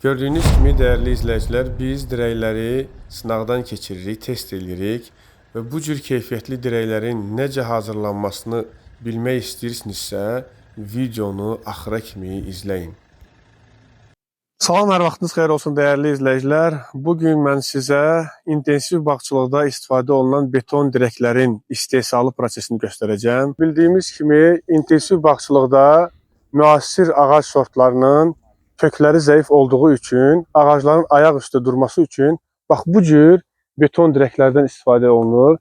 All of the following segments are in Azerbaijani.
Gördüyünüz kimi, dəyərli izləyicilər, biz dirəkləri sınaqdan keçiririk, test edirik və bu cür keyfiyyətli dirəklərin necə hazırlanmasını bilmək istəyirsinizsə, videonu axıra kimi izləyin. Salam, hər vaxtınız xeyir olsun, dəyərli izləyicilər. Bugün mən sizə intensiv bağçılıqda istifadə olunan beton dirəklərin istehsalı prosesini göstərəcəm. Bildiyimiz kimi, intensiv bağçılıqda müasir ağac sortlarının kökləri zəif olduğu üçün, ağacların ayaq üstə durması üçün bax bu cür beton dirəklərdən istifadə olunur.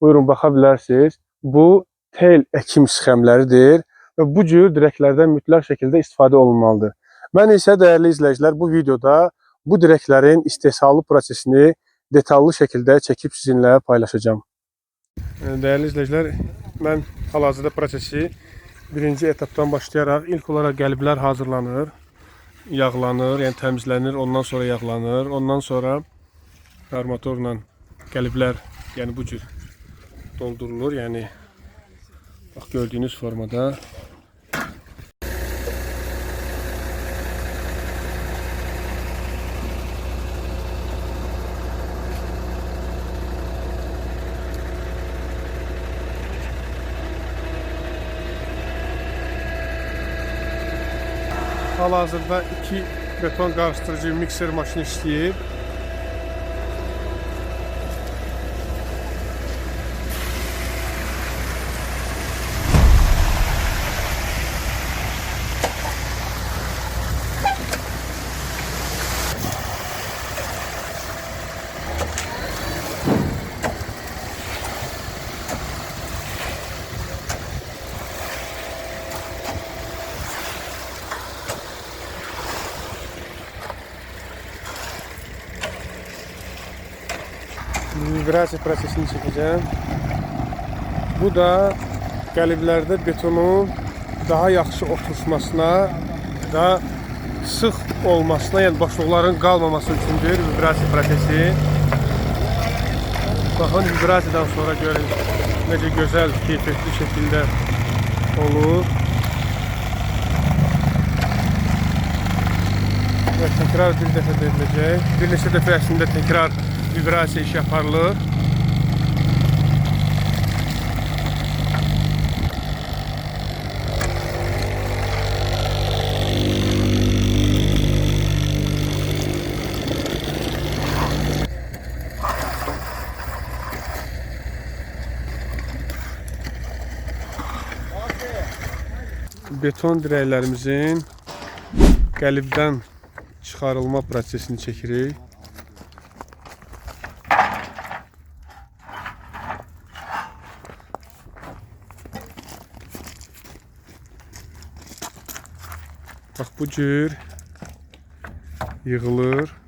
Buyurun, baxa bilərsiniz. Bu tel əkim sxemləridir və bu cür dirəklərdən mütləq şəkildə istifadə olunmalıdır. Mən isə, dəyərli izləyicilər, bu videoda bu dirəklərin istehsalı prosesini detallı şəkildə çəkib sizinlə paylaşacağım. Dəyərli izləyicilər, mən hal-hazırda prosesi birinci etapdan başlayaraq ilk olaraq qəliblər hazırlanır. Yağlanır, yəni təmizlənir, ondan sonra yağlanır. Ondan sonra armaturla qəliblər, yəni bu cür doldurulur. Yəni bax, gördüyünüz formada. Hal-hazırda 2 beton qarışdırıcı mikser maşını işləyir. Vibrasiya prosesini çəkəcəm. Bu da qəliblərdə betonun daha yaxşı oturmasına, daha sıx olmasına, yəni boşluqların qalmaması üçündür vibrasiya prosesi. Baxın, vibrasiyadan sonra görün necə gözəl, keyfiyyətli şəkildə olur. Və təkrar bir dəfə ediləcək. Bir neçə dəfə əslində təkrar vibrasiya iş yaparılır. Beton dirəklərimizin qəlibdən çıxarılma prosesini çəkirik. Bax, bu cür yığılır.